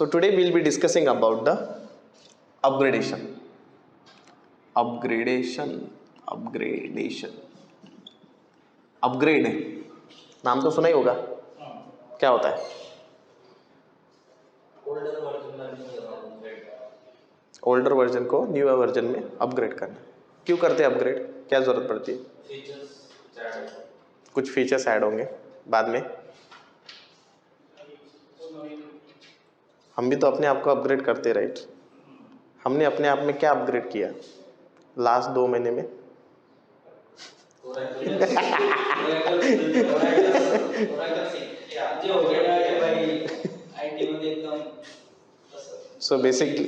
So today we'll be discussing about the upgradation. Upgrade है, नाम तो सुना ही होगा। क्या होता है? ओल्डर वर्जन को न्यू वर्जन में अपग्रेड करना। क्यों करते हैं अपग्रेड? क्या जरूरत पड़ती है? कुछ फीचर्स ऐड होंगे बाद में। हम भी तो अपने आप को अपग्रेड करते, राइट? हमने अपने आप में क्या अपग्रेड किया लास्ट 2 महीने में? सो बेसिकली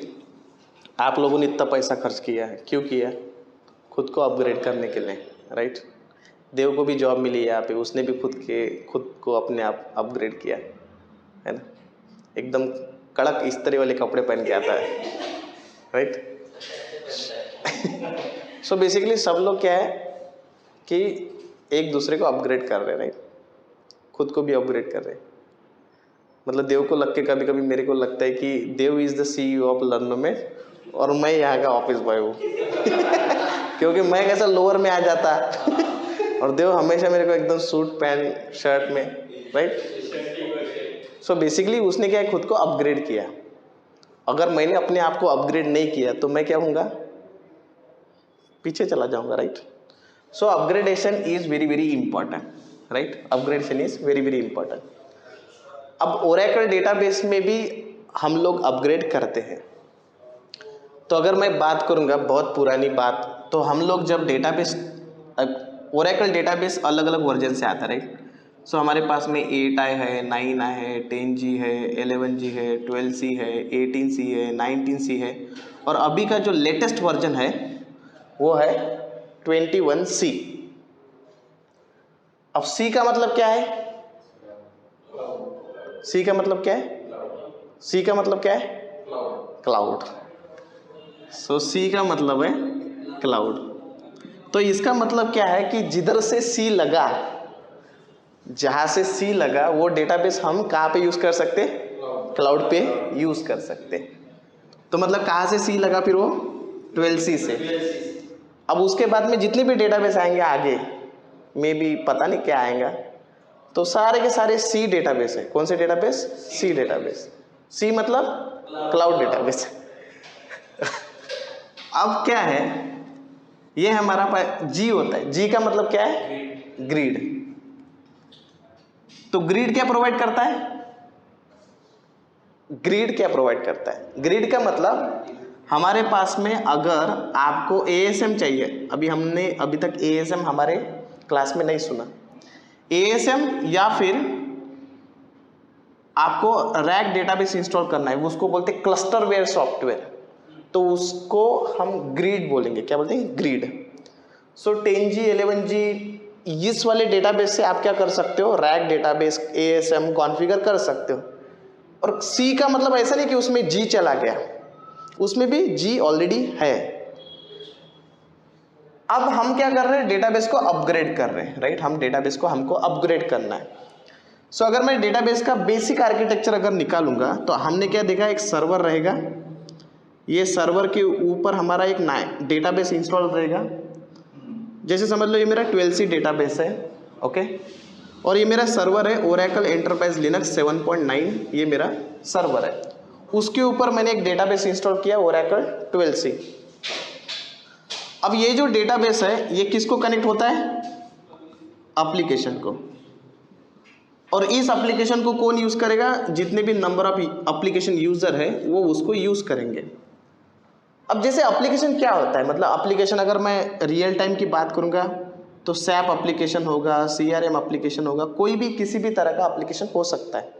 आप लोगों ने इतना पैसा खर्च किया है, क्यों किया? खुद को अपग्रेड करने के लिए, राइट? देव को भी जॉब मिली है यहाँ पे, उसने भी खुद को अपने आप अपग्रेड किया है ना। एकदम कड़क इस्त्री वाले कपड़े पहन के आता है, राइट? सो बेसिकली सब लोग क्या है कि एक दूसरे को अपग्रेड कर रहे हैं, राइट? खुद को भी अपग्रेड कर रहे हैं। मतलब देव को लग के कभी कभी मेरे को लगता है कि देव इज द CEO ऑफ लर्नोमेट और मैं यहाँ का ऑफिस बॉय हूँ। क्योंकि मैं कैसा लोअर में आ जाता और देव हमेशा मेरे को एकदम सूट पैंट शर्ट में, राइट? सो बेसिकली उसने क्या है, खुद को अपग्रेड किया। अगर मैंने अपने आप को अपग्रेड नहीं किया तो मैं क्या होऊंगा? पीछे चला जाऊंगा, right? So upgradation is very very important, right? Upgradation is very very important. अब ओरेकल डेटाबेस में भी हम लोग अपग्रेड करते हैं। तो अगर मैं बात करूंगा बहुत पुरानी बात, तो हम लोग जब डेटाबेस, ओरेकल डेटाबेस अलग अलग वर्जन से आता है, राइट? सो हमारे पास में 8i है, 9i है, 10g है, 11g है, 12c है, 18c है, 19c है और अभी का जो लेटेस्ट वर्जन है वो है 21c। अब c का मतलब क्या है? C का मतलब क्या है? C का मतलब क्या है? क्लाउड। सो C का मतलब है क्लाउड। तो इसका मतलब क्या है कि जिधर से C लगा, जहां से C लगा वो डेटाबेस हम कहाँ पे यूज कर सकते? क्लाउड पे यूज कर सकते। तो मतलब कहाँ से C लगा? फिर वो 12c से। अब उसके बाद में जितने भी डेटाबेस आएंगे आगे में भी पता नहीं क्या आएगा, तो सारे के सारे C डेटाबेस है। कौन से डेटाबेस? C database. C मतलब क्लाउड डेटाबेस। अब क्या है, ये हमारा G होता है। G का मतलब क्या है? ग्रिड। तो ग्रिड क्या प्रोवाइड करता है? ग्रिड क्या प्रोवाइड करता है? ग्रिड का मतलब हमारे पास में अगर आपको ASM चाहिए, अभी तक ASM हमारे क्लास में नहीं सुना। ASM या फिर आपको रैक डेटाबेस इंस्टॉल करना है, उसको बोलते हैं क्लस्टरवेयर सॉफ्टवेयर, तो उसको हम ग्रिड बोलेंगे। क्या बोलते हैं? ग्रिड। सो 10G 11G इस वाले डेटाबेस से आप क्या कर सकते हो? रैक डेटाबेस ASM कॉन्फ़िगर कर सकते हो। और C का मतलब ऐसा नहीं कि उसमें G चला गया, उसमें भी G ऑलरेडी है। अब हम क्या कर रहे हैं? डेटाबेस को अपग्रेड कर रहे हैं, राइट? हम डेटाबेस को हमको अपग्रेड करना है। सो अगर मैं डेटाबेस का बेसिक आर्किटेक्चर अगर निकालूंगा तो हमने क्या देखा? एक सर्वर रहेगा, ये सर्वर के ऊपर हमारा एक डेटाबेस इंस्टॉल रहेगा। जैसे समझ लो ये मेरा 12c डेटाबेस है, ओके? और ये मेरा सर्वर है ओरेकल एंटरप्राइज लिनक्स 7.9, ये मेरा सर्वर है। उसके ऊपर मैंने एक डेटाबेस इंस्टॉल किया ओरेकल 12c। अब ये जो डेटाबेस है ये किसको कनेक्ट होता है? एप्लीकेशन को। और इस एप्लीकेशन को कौन यूज करेगा? जितने भी नंबर ऑफ एप्लीकेशन यूजर है वो उसको यूज करेंगे। अब जैसे एप्लीकेशन क्या होता है, मतलब एप्लीकेशन अगर मैं रियल टाइम की बात करूंगा तो SAP एप्लीकेशन होगा, CRM एप्लीकेशन होगा, कोई भी किसी भी तरह का एप्लीकेशन हो सकता है।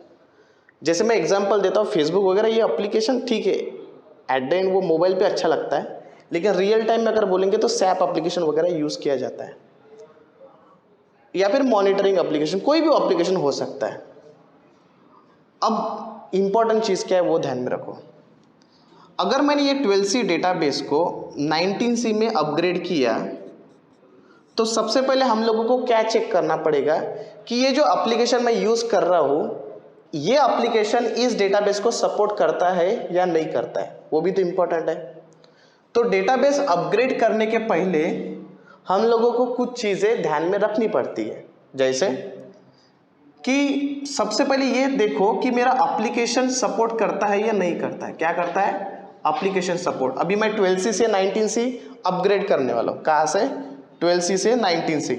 जैसे मैं एग्जांपल देता हूँ, फेसबुक वगैरह ये एप्लीकेशन ठीक है, एट द एंड वो मोबाइल पे अच्छा लगता है, लेकिन रियल टाइम में अगर बोलेंगे तो SAP एप्लीकेशन वगैरह यूज किया जाता है, या फिर मॉनिटरिंग एप्लीकेशन, कोई भी एप्लीकेशन हो सकता है। अब इंपॉर्टेंट चीज क्या है वो ध्यान में रखो। अगर मैंने ये 12c डेटाबेस को 19c में अपग्रेड किया तो सबसे पहले हम लोगों को क्या चेक करना पड़ेगा कि ये जो एप्लीकेशन मैं यूज कर रहा हूँ ये एप्लीकेशन इस डेटाबेस को सपोर्ट करता है या नहीं करता है, वो भी तो इम्पोर्टेंट है। तो डेटाबेस अपग्रेड करने के पहले हम लोगों को कुछ चीज़ें ध्यान में रखनी पड़ती है, जैसे कि सबसे पहले ये देखो कि मेरा एप्लीकेशन सपोर्ट करता है या नहीं करता है। क्या करता है? Application support. अभी मैं 12C से 19C अपग्रेड करने वाला हूँ। कहाँ से? 12C से 19C।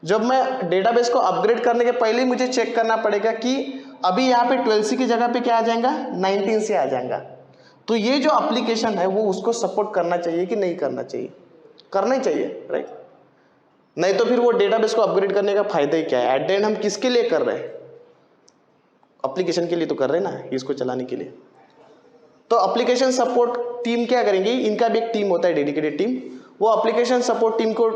जब मैं डेटाबेस को अपग्रेड करने के पहले ही मुझे चेक करना पड़ेगा कि अभी यहाँ पे 12C की जगह पे क्या आ जाएगा? 19C आ जाएगा। तो ये जो एप्लीकेशन है वो उसको सपोर्ट करना चाहिए कि नहीं करना चाहिए? करना ही चाहिए, राइट? नहीं तो फिर वो डेटाबेस को अपग्रेड करने का फायदा ही क्या है? एट द एंड हम किसके लिए कर रहे हैं? एप्लीकेशन के लिए तो कर रहे हैं ना, इसको चलाने के लिए। तो एप्लीकेशन सपोर्ट टीम क्या करेंगे? इनका भी एक टीम होता है, डेडिकेटेड टीम। वो एप्लीकेशन सपोर्ट टीम को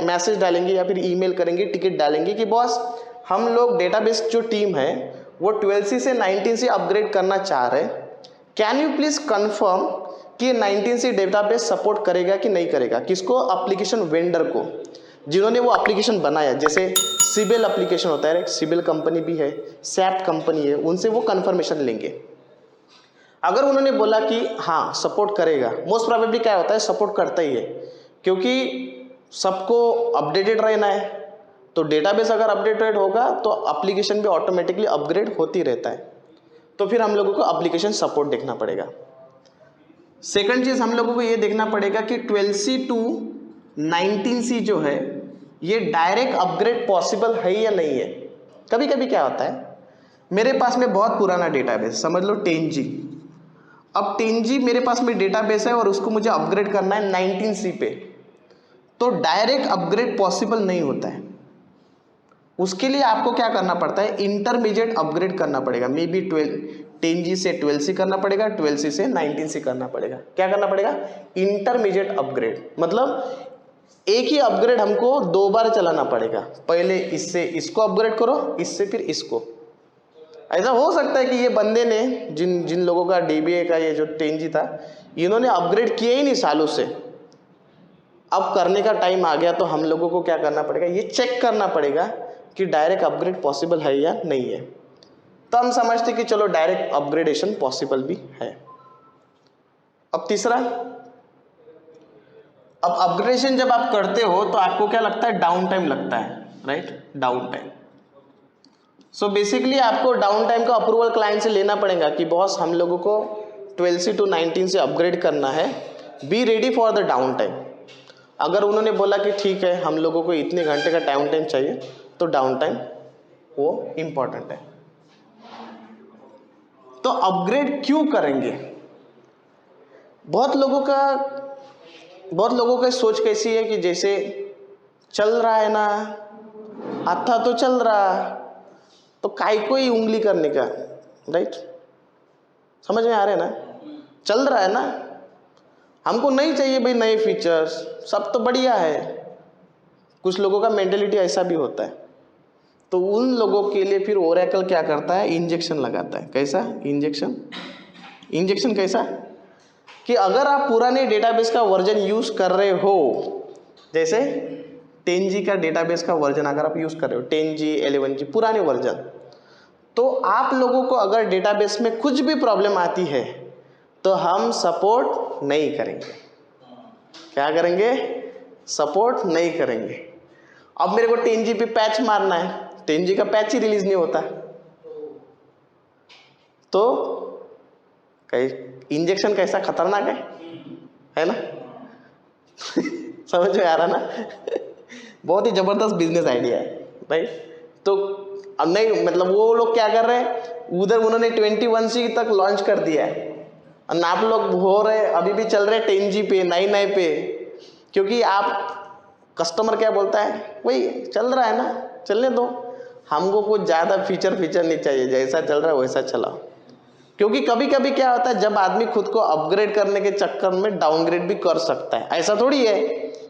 मैसेज डालेंगे या फिर ईमेल करेंगे, टिकट डालेंगे कि बॉस हम लोग डेटाबेस जो टीम है वो 12C से 19C अपग्रेड करना चाह रहे हैं, कैन यू प्लीज कंफर्म कि 19C डेटाबेस सपोर्ट करेगा कि नहीं करेगा? किसको? एप्लीकेशन वेंडर को, जिन्होंने वो एप्लीकेशन बनाया। जैसे सिबिल एप्लीकेशन होता है, सिबिल कंपनी भी है, सैप कंपनी है, उनसे वो कंफर्मेशन लेंगे। अगर उन्होंने बोला कि हाँ सपोर्ट करेगा, मोस्ट प्रोबेबली क्या होता है, सपोर्ट करता ही है, क्योंकि सबको अपडेटेड रहना है। तो डेटाबेस अगर अपडेटेड होगा तो एप्लीकेशन भी ऑटोमेटिकली अपग्रेड होती रहता है। तो फिर हम लोगों को एप्लीकेशन सपोर्ट देखना पड़ेगा। सेकंड चीज़ हम लोगों को ये देखना पड़ेगा कि 12C टू 19C जो है ये डायरेक्ट अपग्रेड पॉसिबल है या नहीं है। कभी कभी क्या होता है, मेरे पास में बहुत पुराना डेटाबेस, समझ लो 10G। अब 10G मेरे पास में डेटाबेस है और उसको मुझे अपग्रेड करना है 19C पे, तो डायरेक्ट अपग्रेड पॉसिबल नहीं होता है। उसके लिए आपको क्या करना पड़ता है? इंटरमीडिएट अपग्रेड करना पड़ेगा। मे बी 10G से 12C करना पड़ेगा, 12C से 19C करना पड़ेगा। क्या करना पड़ेगा? Intermediate upgrade. मतलब एक ही अपग्रेड हमको 2 बार चलाना पड़ेगा। पहले इससे इसको अपग्रेड करो, इससे फिर इसको। ऐसा हो सकता है कि ये बंदे ने जिन लोगों का DBA का ये जो 10G था, इन्होंने अपग्रेड किए ही नहीं सालों से। अब करने का टाइम आ गया, तो हम लोगों को क्या करना पड़ेगा? ये चेक करना पड़ेगा कि डायरेक्ट अपग्रेड पॉसिबल है या नहीं है। तो हम समझते कि चलो डायरेक्ट अपग्रेडेशन पॉसिबल भी है। अब तीसरा, अब अपग्रेडेशन जब आप करते हो तो आपको क्या लगता है? डाउन टाइम लगता है, right? Down time. So basically आपको डाउन टाइम का अप्रूवल क्लाइंट से लेना पड़ेगा कि बॉस हम लोगों को 12C टू 19C अपग्रेड करना है, be ready for the down time. अगर उन्होंने बोला कि ठीक है हम लोगों को इतने घंटे का डाउन टाइम चाहिए, तो डाउन टाइम वो इम्पॉर्टेंट है। तो अपग्रेड क्यों करेंगे? बहुत लोगों का सोच कैसी है कि जैसे चल रहा है ना, अच्छा तो चल रहा, तो काय को ही उंगली करने का, राइट? समझ में आ रहा है ना? चल रहा है ना, हमको नहीं चाहिए भाई नए फीचर्स, सब तो बढ़िया है। कुछ लोगों का मेंटेलिटी ऐसा भी होता है। तो उन लोगों के लिए फिर ओरेकल क्या करता है? इंजेक्शन लगाता है। कैसा इंजेक्शन कैसा? कि अगर आप पुराने डेटाबेस का वर्जन यूज कर रहे हो, जैसे 10G का डेटाबेस का वर्जन अगर आप यूज कर रहे हो, 10G 11G पुराने वर्जन, तो आप लोगों को अगर डेटाबेस में कुछ भी प्रॉब्लम आती है तो हम सपोर्ट नहीं करेंगे। क्या करेंगे? सपोर्ट नहीं करेंगे। अब मेरे को 10G पे पैच मारना है, 10G का पैच ही रिलीज नहीं होता, तो इंजेक्शन कैसा खतरनाक है ना? समझ में आ रहा ना? बहुत ही जबरदस्त बिजनेस आइडिया है, राइट? तो अब नहीं, मतलब वो लोग क्या कर रहे हैं, उधर उन्होंने 21C तक लॉन्च कर दिया है, और आप लोग हो रहे अभी भी चल रहे 10G पे, 9 पे, क्योंकि आप कस्टमर क्या बोलता है, वही चल रहा है ना, चलने दो, हमको कुछ ज़्यादा फीचर नहीं चाहिए, जैसा चल रहा है वैसा चलाओ। क्योंकि कभी कभी क्या होता है, जब आदमी खुद को अपग्रेड करने के चक्कर में डाउनग्रेड भी कर सकता है। ऐसा थोड़ी है,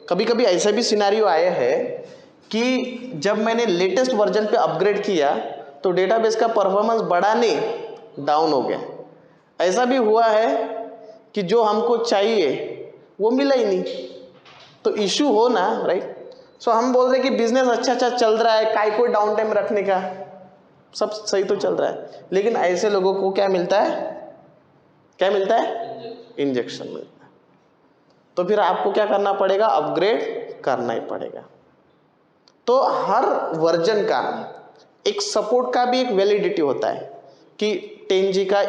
कभी कभी ऐसा भी सिनेरियो आया है कि जब मैंने लेटेस्ट वर्जन पे अपग्रेड किया तो डेटाबेस का परफॉर्मेंस बढ़ा नहीं, डाउन हो गया। ऐसा भी हुआ है कि जो हमको चाहिए वो मिला ही नहीं, तो इशू हो ना, राइट? सो हम बोल रहे कि बिजनेस अच्छा चल रहा है, काय को डाउन टाइम रखने का, सब सही तो चल रहा है, लेकिन ऐसे लोगों को क्या मिलता है, क्या मिलता है, इंजेक्शन मिलता है। तो फिर आपको क्या करना पड़ेगा, अपग्रेड करना ही पड़ेगा। तो हर वर्जन का एक सपोर्ट का भी एक वैलिडिटी होता है कि 10G का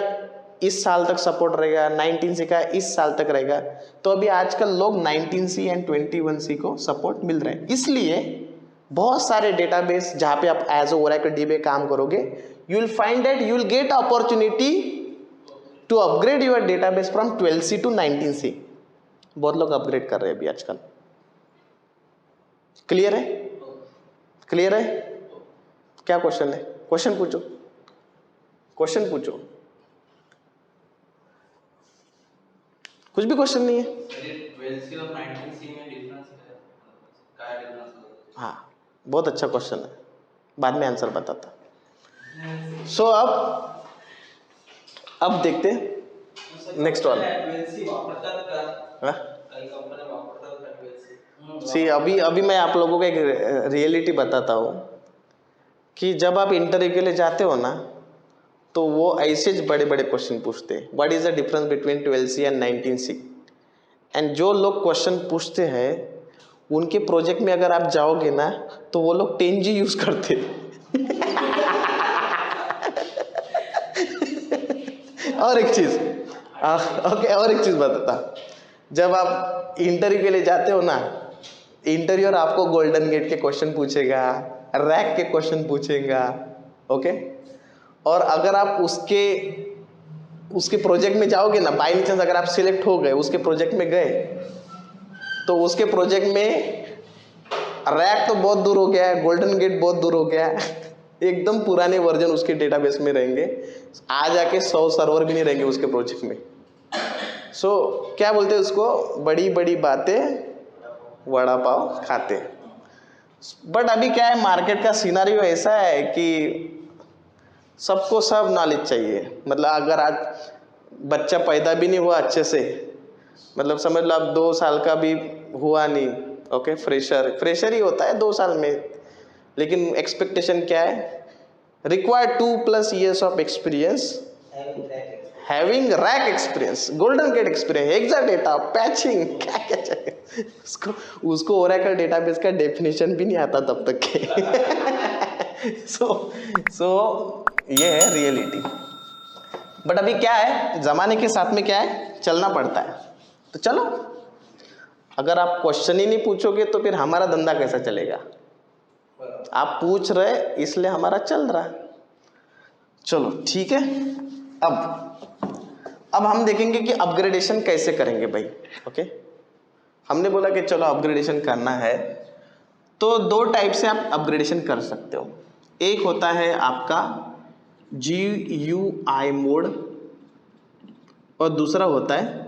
इस साल तक सपोर्ट रहेगा, 19C का इस साल तक रहेगा। तो अभी आजकल लोग 19C एंड 21C को सपोर्ट मिल रहा है। इसलिए बहुत सारे डेटाबेस जहाँ पे आप एज ओरेकल डीबी काम करोगे, you will find that you will get opportunity to upgrade your database from 12C to 19C। बहुत लोग अपग्रेड कर रहे हैं अभी आजकल। क्लियर है, क्लियर है? क्या क्वेश्चन है, क्वेश्चन पूछो, क्वेश्चन पूछो। कुछ भी क्वेश्चन नहीं है। 12C और 19C में डिफरेंस क्या है डिफरेंस? हाँ, बहुत अच्छा क्वेश्चन है, बाद में आंसर बताता। सो अब देखते नेक्स्ट वाला। 12C वापरतात का? हाँ, काही कंपन्या वापरतात का 12C? सी अभी मैं आप लोगों को एक रियलिटी बताता हूँ कि जब आप इंटरव्यू के लिए जाते हो ना, तो वो ऐसे बड़े बड़े क्वेश्चन पूछते हैं, what is the difference between 12C and 19C। And जो लोग क्वेश्चन पूछते हैं उनके प्रोजेक्ट में अगर आप जाओगे ना, तो वो लोग 10G यूज करते और एक चीज, ओके, और एक चीज बताता, जब आप इंटरव्यू के लिए जाते हो ना, इंटरव्यूअर आपको गोल्डन गेट के क्वेश्चन पूछेगा, रैक के क्वेश्चन पूछेगा, ओके। और अगर आप उसके प्रोजेक्ट में जाओगे ना, बाई चांस अगर आप सिलेक्ट हो गए, उसके प्रोजेक्ट में गए, तो उसके प्रोजेक्ट में रैक तो बहुत दूर हो गया है, गोल्डन गेट बहुत दूर हो गया है एकदम पुराने वर्जन उसके डेटाबेस में रहेंगे, आ जाके 100 सर्वर भी नहीं रहेंगे उसके प्रोजेक्ट में। सो क्या बोलते हैं उसको, बड़ी बड़ी बातें वड़ा पाव खाते। बट अभी क्या है, मार्केट का सिनारियो ऐसा है कि सबको सब नॉलेज चाहिए। मतलब अगर आज बच्चा पैदा भी नहीं हुआ अच्छे से, मतलब समझ लो आप 2 साल का भी हुआ नहीं, ओके, फ्रेशर ही होता है 2 साल में, लेकिन एक्सपेक्टेशन क्या है, required 2+ years of experience, having RAC experience, golden gate experience, exadata, patching, क्या क्या चाहिए उसको ओरेकल डेटाबेस का डेफिनेशन भी नहीं आता तब तक के सो ये है रियलिटी। बट अभी क्या है, जमाने के साथ में क्या है, चलना पड़ता है। तो चलो, अगर आप क्वेश्चन ही नहीं पूछोगे तो फिर हमारा धंधा कैसा चलेगा? आप पूछ रहे इसलिए हमारा चल रहा है। चलो ठीक है, अब हम देखेंगे कि अपग्रेडेशन कैसे करेंगे भाई, ओके। हमने बोला कि चलो अपग्रेडेशन करना है, तो 2 टाइप से आप अपग्रेडेशन कर सकते हो। एक होता है आपका GUI मोड और दूसरा होता है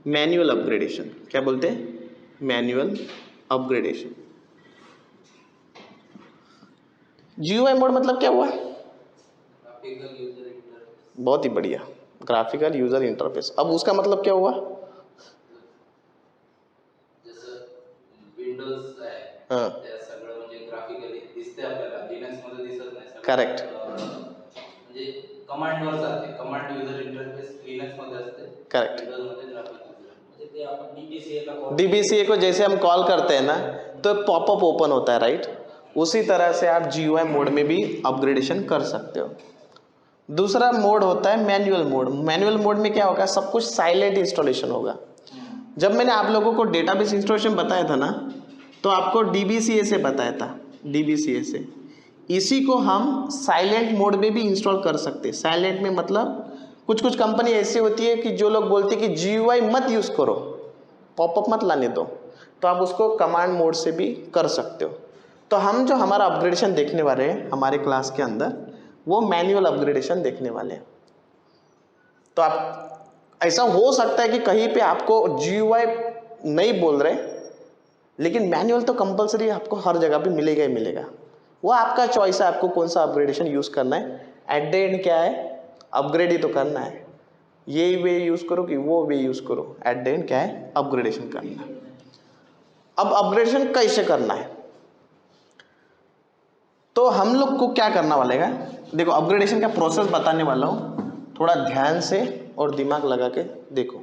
मैनुअल अपग्रेडेशन। क्या बोलते हैं? Manual upgradation. GUI मोड मतलब क्या हुआ? Graphical user interface. बहुत ही बढ़िया, ग्राफिकल यूजर इंटरफेस। अब उसका मतलब क्या हुआ? जसं विंडोज आहे, हाँ, त्या सगळं म्हणजे ग्राफिकली दिसते आपल्याला, लिनक्स मध्ये दिसत नाही सगळं। करेक्ट, म्हणजे कमांडवर जाते, कमांड यूजर इंटरफेस लिनक्स मध्ये असते, करेक्ट। विंडोज मध्ये ग्राफिक यूजर, म्हणजे ते आपण डीबीसीए ला कॉल, DBCA को जैसे हम कॉल करते हैं ना, तो पॉपअप ओपन होता है, राइट? उसी तरह से आप GUI मोड में भी अपग्रेडेशन कर सकते हो। दूसरा मोड होता है मैनुअल मोड। मैनुअल मोड में क्या होगा, सब कुछ साइलेंट इंस्टॉलेशन होगा। जब मैंने आप लोगों को डेटाबेस इंस्टॉलेशन बताया था ना, तो आपको DBCA से बताया था, DBCA से। इसी को हम साइलेंट मोड में भी इंस्टॉल कर सकते हैं। साइलेंट में मतलब कुछ कुछ कंपनी ऐसी होती है कि जो लोग बोलते हैं कि GUI मत यूज़ करो, पॉपअप मत लाने दो, तो आप उसको कमांड मोड से भी कर सकते हो। तो हम जो हमारा अपग्रेडेशन देखने वाले हैं हमारे क्लास के अंदर, वो मैनुअल अपग्रेडेशन देखने वाले हैं। तो आप, ऐसा हो सकता है कि कहीं पे आपको GUI नहीं बोल रहे, लेकिन मैनुअल तो कंपलसरी आपको हर जगह पे मिलेगा ही मिलेगा। वो आपका चॉइस है, आपको कौन सा अपग्रेडेशन यूज़ करना है। एट द एंड क्या है, अपग्रेड ही तो करना है। ये वे यूज़ करो कि वो वे यूज़ करो, एट द एंड क्या है, अपग्रेडेशन करना है। अब अपग्रेडेशन कैसे करना है? तो हम लोग को क्या करना वालेगा, देखो अपग्रेडेशन का प्रोसेस बताने वाला हूँ, थोड़ा ध्यान से और दिमाग लगा के देखो।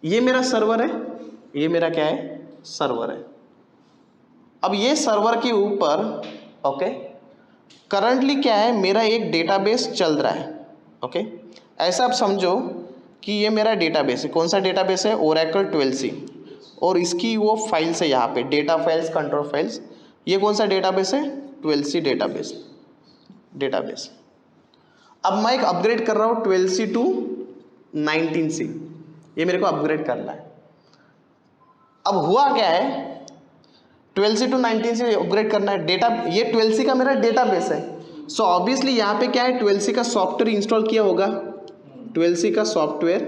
ये मेरा सर्वर है, ये मेरा क्या है, सर्वर है। अब ये सर्वर के ऊपर ओके करंटली क्या है, मेरा एक डेटाबेस चल रहा है। ओके ऐसा आप समझो कि ये मेरा डेटाबेस है। कौन सा डेटाबेस है, ओरेकल 12c, और इसकी वो फाइल्स है यहाँ पे, डेटा फाइल्स, कंट्रोल फाइल्स। ये कौन सा डेटाबेस है, 12c डेटाबेस। अब मैं एक अपग्रेड कर रहा हूँ 12c टू 19c, ये मेरे को अपग्रेड करना है। अब हुआ क्या है, 12c टू 19c अपग्रेड करना है, डेटा ये 12c का मेरा डेटाबेस है। सो ऑब्वियसली यहाँ पे क्या है, 12c का सॉफ्टवेयर इंस्टॉल किया होगा, 12c का सॉफ्टवेयर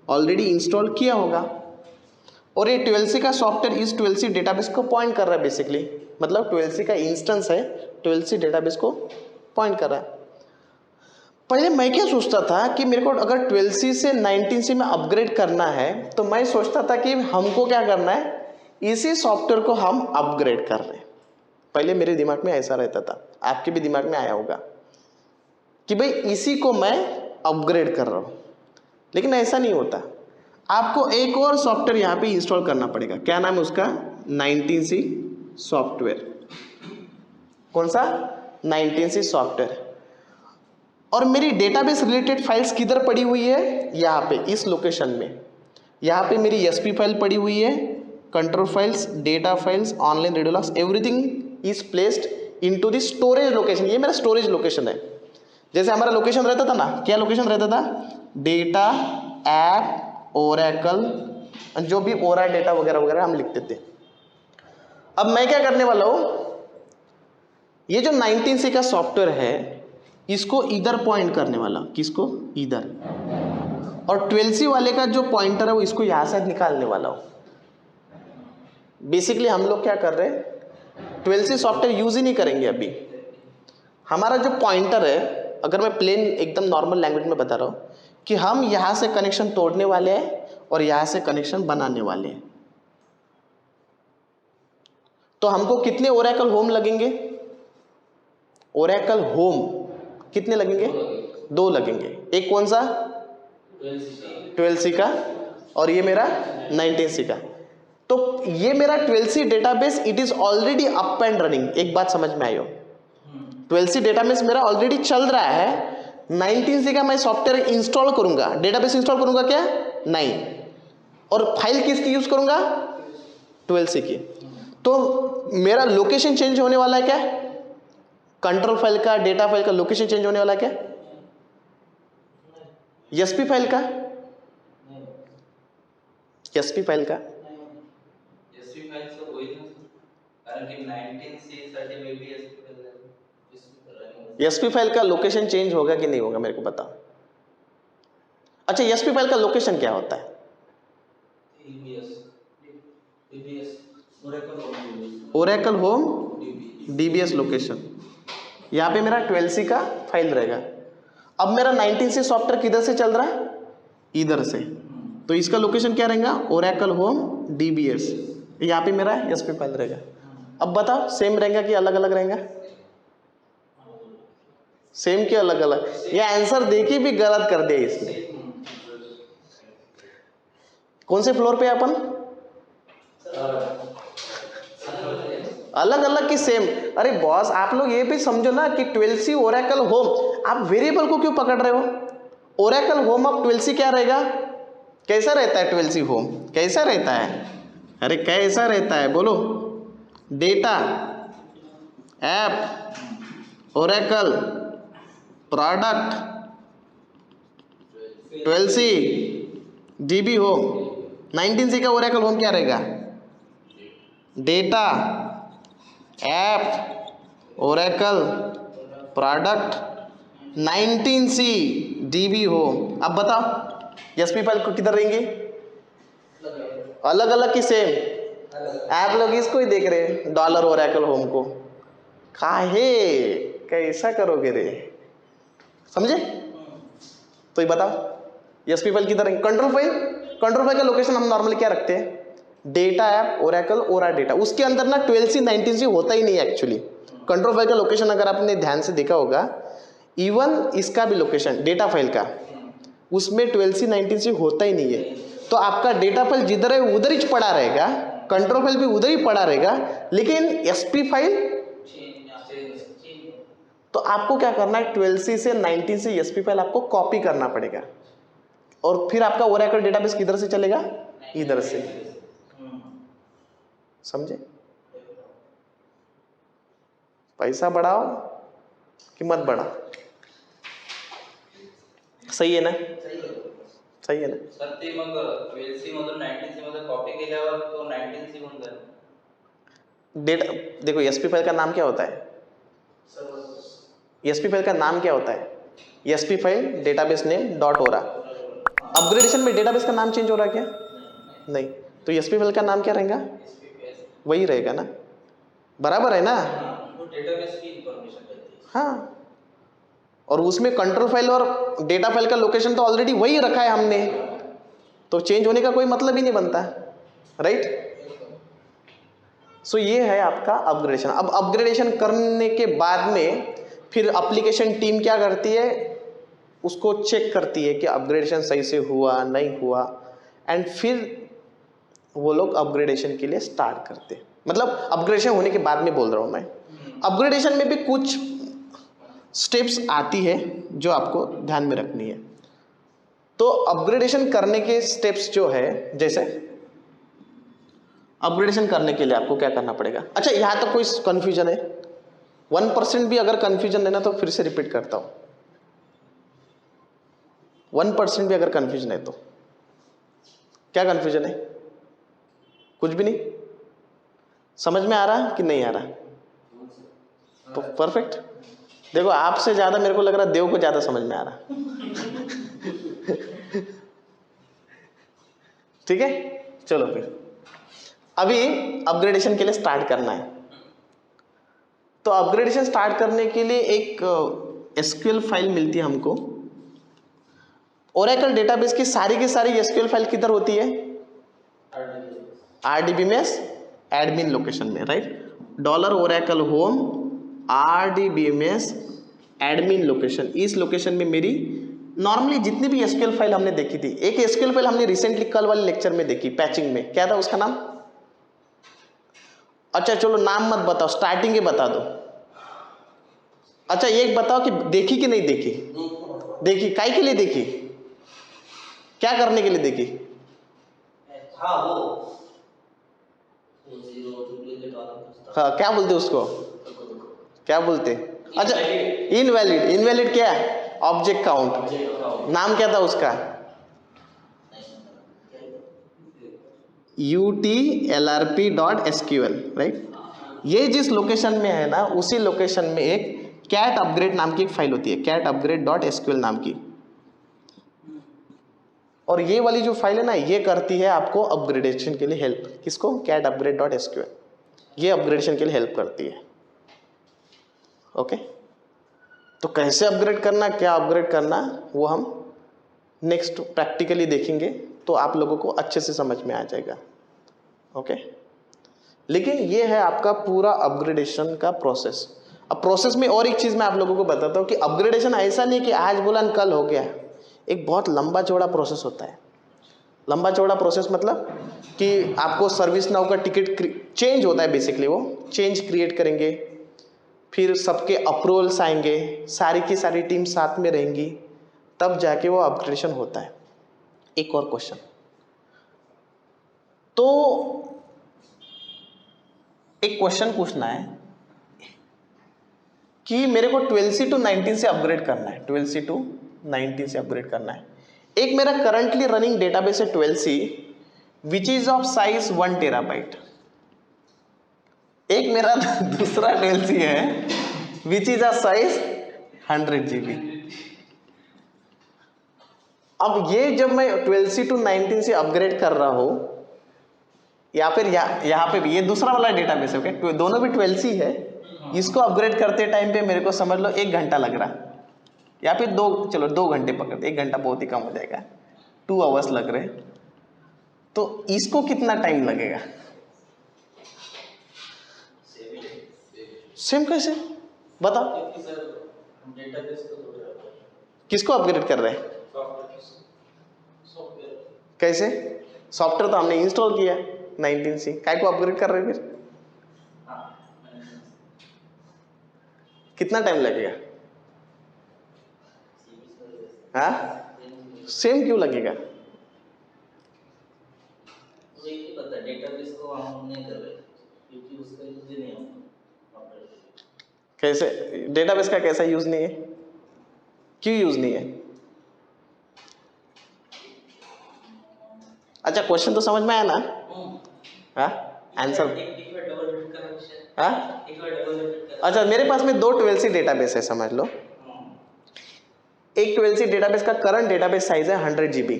ऑलरेडी इंस्टॉल किया होगा, और ये 12c का सॉफ्टवेयर इस 12c डेटाबेस को पॉइंट कर रहा है बेसिकली, मतलब 12c का इंस्टेंस है, 12c डेटाबेस को पॉइंट कर रहा है। पहले मैं क्या सोचता था कि मेरे को अगर 12c से 19c में अपग्रेड करना है तो मैं सोचता था कि हमको क्या करना है, इसी सॉफ्टवेयर को हम अपग्रेड कर रहे हैं। पहले मेरे दिमाग में ऐसा रहता था, आपके भी दिमाग में आया होगा कि भाई इसी को मैं अपग्रेड कर रहा हूँ, लेकिन ऐसा नहीं होता। आपको एक और सॉफ्टवेयर यहाँ पे इंस्टॉल करना पड़ेगा। क्या नाम है उसका, 19c सॉफ्टवेयर। कौन सा, 19c सॉफ्टवेयर। और मेरी डेटाबेस रिलेटेड फाइल्स किधर पड़ी हुई है, यहाँ पे इस लोकेशन में। यहाँ पे मेरी एसपी फाइल पड़ी हुई है, control files, data files, online radio logs, everything is placed into the storage location. ये मेरा स्टोरेज लोकेशन है। जैसे हमारा लोकेशन रहता था ना, क्या लोकेशन रहता था, डेटा, ऐप, ओरेकल, जो भी ओरा डेटा वगैरह वगैरह हम लिखते थे। अब मैं क्या करने वाला हूँ, ये जो 19c का सॉफ्टवेयर है इसको इधर पॉइंट करने वाला, किसको, इधर, और 12c वाले का जो पॉइंटर है वो इसको यहाँ से निकालने वाला हूँ। बेसिकली हम लोग क्या कर रहे हैं, 12c सॉफ्टवेयर यूज ही नहीं करेंगे अभी। हमारा जो पॉइंटर है, अगर मैं प्लेन एकदम नॉर्मल लैंग्वेज में बता रहा हूँ कि हम यहाँ से कनेक्शन तोड़ने वाले हैं और यहाँ से कनेक्शन बनाने वाले हैं। तो हमको कितने ओरेकल होम लगेंगे, ओरेकल होम कितने लगेंगे, 2 लगेंगे। एक कौन सा, 12c का, और ये मेरा 19c का। तो ये मेरा 12c database it is already up and running. एक बात समझ में आई हो, 12c डेटाबेस मेरा ऑलरेडी चल रहा है। 19c का मैं सॉफ्टवेयर इंस्टॉल करूंगा, डेटाबेस इंस्टॉल करूंगा क्या, नहीं, और फाइल किसकी यूज करूंगा, 12c की। तो मेरा लोकेशन चेंज होने वाला है क्या, कंट्रोल फाइल का, डेटा फाइल का लोकेशन चेंज होने वाला है क्या, एसपी फाइल का, एसपी फाइल का, एसपी फाइल सब होईल ना, कारण की 19c साठी मे बी एसपी फाइल का लोकेशन चेंज होगा कि नहीं होगा, मेरे को बताओ। अच्छा, एसपी फाइल का लोकेशन क्या होता है, ओरेकल होम डीबीएस लोकेशन। यहाँ पे मेरा 12c का फाइल रहेगा। अब मेरा 19c सॉफ्टवेयर किधर से चल रहा है, इधर से, तो इसका लोकेशन क्या रहेगा, ओरेकल होम डीबीएस। यहाँ पे मेरा एसपी फाइल रहेगा। अब बताओ सेम रहेगा कि अलग अलग रहेगा, सेम कि अलग अलग, ये आंसर देखिए भी गलत कर दिया इसने। कौन से फ्लोर पे अपन, अलग अलग की सेम। अरे बॉस आप लोग ये भी समझो ना कि 12c ओरेकल होम, आप वेरिएबल को क्यों पकड़ रहे हो, ओरेकल होम अब 12c क्या रहेगा, कैसा रहता है 12c होम, कैसा रहता है, अरे कैसा रहता है बोलो, data, app, Oracle, product, 12c, dB home. 19c का ओरेकल होम क्या रहेगा, data, app, Oracle, product, 19c dB home. अब बताओ एसपी फाइल को किधर रहेंगे, अलग अलग की सेम। आप लोग इसको ही देख रहे हैं डॉलर ओरेकल होम को, काहे कैसा करोगे रे, समझे। तो ये बताओ एसपी फाइल किधर रहेंगे, कंट्रोल फाइल, कंट्रोल फाइल का लोकेशन हम नॉर्मली क्या रखते हैं, डेटा ऐप, ओरेकल, ओरा डेटा। उसके अंदर ना 12c 19c होता ही नहीं एक्चुअली। कंट्रोल फाइल का लोकेशन अगर आपने ध्यान से देखा होगा, इवन इसका भी लोकेशन डेटा फाइल का, उसमें 12C 19C होता ही नहीं है। तो आपका डेटा फाइल जिधर है उधर ही पड़ा रहेगा, कंट्रोल फाइल भी उधर ही पड़ा रहेगा, लेकिन एसपी फाइल, तो आपको क्या करना है, 12C से 19 से एसपी फाइल आपको कॉपी करना पड़ेगा, और फिर आपका ओरेकल डेटाबेस किधर से चलेगा, इधर से। समझे? पैसा बढ़ाओ कि मत बढ़ाओ, सही है ना? सही है ना? सर ते मग 12C मधून 19C मध्ये कॉपी केल्यावर तो 19C होऊन जाईल. डेटा देखो, एसपी फाइल का नाम क्या होता है? एसपी फाइल का नाम क्या होता है? SP file database name dot हो रहा। अपग्रेडेशन में डेटाबेस का नाम चेंज हो रहा है क्या? नहीं। तो एसपी फाइल का नाम क्या रहेगा? वही रहेगा ना, बराबर है ना? डेटाबेस की इंफॉर्मेशन रहती है. हाँ, और उसमें कंट्रोल फाइल और डेटा फाइल का लोकेशन तो ऑलरेडी वही रखा है हमने, तो चेंज होने का कोई मतलब ही नहीं बनता, राइट? सो ये है आपका अपग्रेडेशन। अब अपग्रेडेशन करने के बाद में फिर एप्लीकेशन टीम क्या करती है, उसको चेक करती है कि अपग्रेडेशन सही से हुआ नहीं हुआ, एंड फिर वो लोग अपग्रेडेशन के लिए स्टार्ट करते हैं। मतलब अपग्रेडेशन होने के बाद में बोल रहा हूँ मैं। अपग्रेडेशन में भी कुछ स्टेप्स आती है जो आपको ध्यान में रखनी है। तो अपग्रेडेशन करने के स्टेप्स जो है, जैसे अपग्रेडेशन करने के लिए आपको क्या करना पड़ेगा। अच्छा, यहाँ तक कोई कंफ्यूजन है? 1% भी अगर कंफ्यूजन है ना तो फिर से रिपीट करता हूँ, 1% भी अगर कंफ्यूजन है तो क्या कंफ्यूजन है? कुछ भी नहीं? समझ में आ रहा कि नहीं आ रहा? तो परफेक्ट। देखो, आपसे ज्यादा मेरे को लग रहा देव को ज्यादा समझ में आ रहा। ठीक है, चलो फिर अभी अपग्रेडेशन के लिए स्टार्ट करना है। तो अपग्रेडेशन स्टार्ट करने के लिए एक एसक्यूएल फाइल मिलती है हमको। ओरेकल डेटाबेस की सारी एसक्यूएल फाइल किधर होती है? RDBMS एडमिन लोकेशन में, right? $Oracle home RDBMS admin location, इस लोकेशन में मेरी नॉर्मली जितनी भी एसक्यूएल फाइल हमने देखी थी, एक एसक्यूएल फाइल हमने रिसेंटली कल वाले लेक्चर में देखी पैचिंग में, क्या था उसका नाम? अच्छा चलो नाम मत बताओ, स्टार्टिंग ही बता दो। अच्छा एक बताओ कि देखी कि नहीं देखी? देखी। काय के लिए देखी? क्या करने के लिए देखी? हाँ, क्या बोलते उसको? क्या बोलते? अच्छा, इनवैलिड क्या है? Object count. नाम क्या था उसका? utlrp.sql, right? ये जिस लोकेशन में है ना, उसी लोकेशन में एक कैट अपग्रेड नाम की एक फाइल होती है, कैट अपग्रेड.sql नाम की। और ये वाली जो फाइल है ना, ये करती है आपको अपग्रेडेशन के लिए हेल्प। किसको? कैट अपग्रेड.sql। ये अपग्रेडेशन के लिए हेल्प करती है। ओके, तो कैसे अपग्रेड करना, क्या अपग्रेड करना, वो हम नेक्स्ट प्रैक्टिकली देखेंगे, तो आप लोगों को अच्छे से समझ में आ जाएगा। ओके, लेकिन ये है आपका पूरा अपग्रेडेशन का प्रोसेस। अब प्रोसेस में और एक चीज़ मैं आप लोगों को बताता हूँ कि अपग्रेडेशन ऐसा नहीं कि आज बोला कल हो गया, एक बहुत लंबा चौड़ा प्रोसेस होता है। लंबा चौड़ा प्रोसेस मतलब कि आपको सर्विस नाउ का टिकट चेंज होता है, बेसिकली वो चेंज क्रिएट करेंगे, फिर सबके अप्रूवल्स आएंगे, सारी की सारी टीम साथ में रहेंगी, तब जाके वो अपग्रेडेशन होता है। एक और क्वेश्चन, तो एक क्वेश्चन पूछना है कि मेरे को 12C to 19 से अपग्रेड करना है, 12C to 19 से अपग्रेड करना है। एक मेरा करंटली रनिंग डेटाबेस है 12C which is of size 1 terabyte. एक मेरा दूसरा 12C है which is of size 100 GB। अब ये जब मैं 12C to 19 से अपग्रेड कर रहा हूं, या फिर यहाँ पे भी ये दूसरा वाला डेटाबेस है, ओके, दोनों भी 12C है। इसको अपग्रेड करते टाइम पे मेरे को समझ लो 1 घंटा लग रहा, या फिर 2 घंटे पकड़ते, 1 घंटा बहुत ही कम हो जाएगा, 2 आवर्स लग रहे। तो इसको कितना टाइम लगेगा? सेम कैसे, बताओ। क्योंकि सर हम डेटाबेस को जोड़ रहे हैं, किसको अपग्रेड कर रहे हैं? सॉफ्टवेयर। कैसे? सॉफ्टवेयर तो हमने इंस्टॉल किया 19C, काय को अपग्रेड कर रहे हैं फिर? कितना टाइम लगेगा? हाँ, सेम क्यों लगेगा? डेटाबेस को हम नहीं कर रहे क्योंकि उसका यूज ही नहीं होता। कैसे डेटाबेस का कैसा यूज नहीं है? क्यों यूज नहीं है? अच्छा, क्वेश्चन तो समझ में आया ना? हाँ, आंसर। हाँ, अच्छा, मेरे पास में 2 12C डेटाबेस है, समझ लो। एक 12C डेटाबेस का करंट डेटाबेस साइज है 100 GB।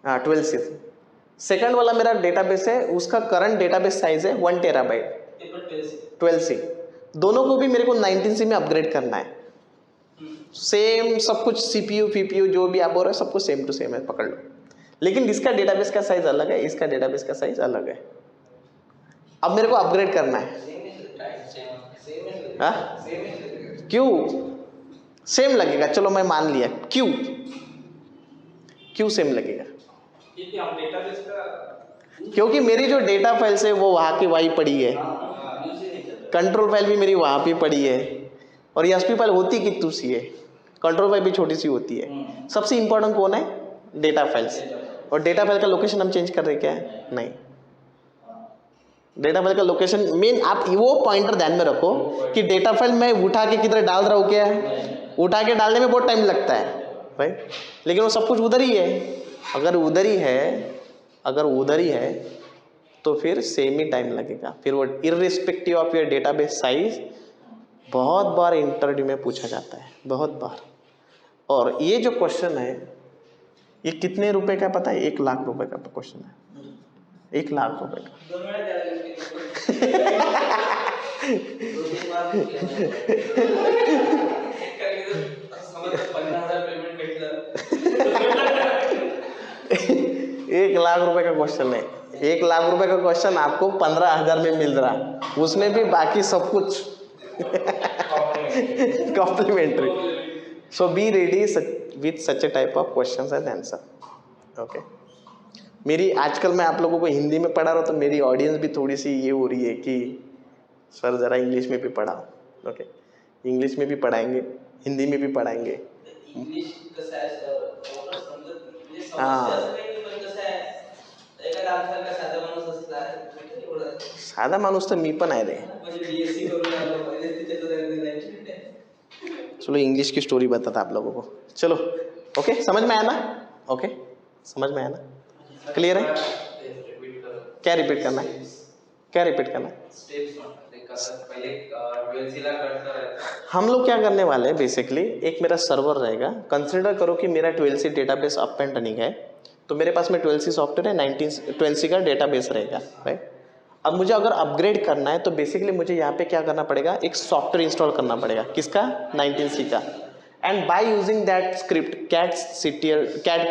हाँ, 12C। सेकंड वाला मेरा डेटाबेस है, उसका करंट डेटाबेस साइज है 1 TB। 12C दोनों को भी मेरे को 19C में अपग्रेड करना है। सेम सब कुछ, CPU PPU जो भी आप बोल रहे हो सब कुछ सेम टू सेम है, पकड़ लो। लेकिन इसका डेटाबेस का साइज अलग है, इसका डेटाबेस का साइज अलग है। अब मेरे को अपग्रेड करना है। हाँ? क्यों सेम लगेगा? चलो मैं मान लिया, क्यों सेम लगेगा? क्योंकि मेरी जो डेटा फाइल्स है वो वहाँ की वहीं पड़ी है, कंट्रोल फाइल भी मेरी वहाँ पे पड़ी है, और एसपी फाइल होती कितनी सी है, कंट्रोल फाइल भी छोटी सी होती है। सबसे इंपॉर्टेंट कौन है? Data files. और डेटा फाइल का लोकेशन हम चेंज कर रहे क्या है? नहीं। डेटा फाइल का लोकेशन मेन, आप वो पॉइंटर ध्यान में रखो कि डेटा फाइल मैं उठा के किधर डाल रहा हूँ, क्या उठा के डालने में बहुत टाइम लगता है, राइट? लेकिन वो सब कुछ उधर ही है। अगर उधर ही है तो फिर सेम ही टाइम लगेगा। फिर वो irrespective of your database size बहुत बार इंटरव्यू में पूछा जाता है, बहुत बार। और ये जो क्वेश्चन है ये कितने रुपए का पता है? 1 लाख रुपए का क्वेश्चन है, 1 लाख रुपए का। एक लाख रुपए का क्वेश्चन है, 1 लाख रुपए का क्वेश्चन आपको 15,000 में मिल रहा, उसमें भी बाकी सब कुछ complimentary. So be ready with such a type of questions and answer. Okay, मेरी आजकल मैं आप लोगों को हिंदी में पढ़ा रहा हूँ तो मेरी ऑडियंस भी थोड़ी सी ये हो रही है कि सर ज़रा इंग्लिश में भी पढ़ाओ। ओके, इंग्लिश में भी पढ़ाएंगे, हिंदी में भी पढ़ाएंगे। हाँ, साधा माणूस तर मी पण आहे रे। चलो इंग्लिश की स्टोरी बताता आप लोगों को। चलो, ओके, समझ में आया ना? ओके, समझ में आया ना? क्लियर है? क्या रिपीट करना है? क्या रिपीट करना है? हम लोग क्या करने वाले हैं बेसिकली, एक मेरा सर्वर रहेगा। कंसिडर करो कि मेरा 12C database up and running है, तो मेरे पास में 12C सॉफ्टवेयर है, 12C का डेटाबेस रहेगा, राइट? अब मुझे अगर अपग्रेड करना है तो बेसिकली मुझे यहाँ पे क्या करना पड़ेगा, एक सॉफ्टवेयर इंस्टॉल करना पड़ेगा। किसका? 19C का। And by using that script cat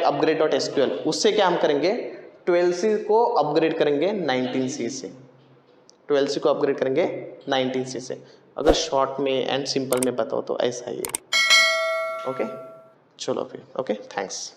upgrade.sql, उससे क्या हम करेंगे, 12C को अपग्रेड करेंगे 19C से। 12C को अपग्रेड करेंगे 19C से। अगर शॉर्ट में एंड सिंपल में बताओ तो ऐसा ही है। ओके, चलो फिर, ओके, थैंक्स।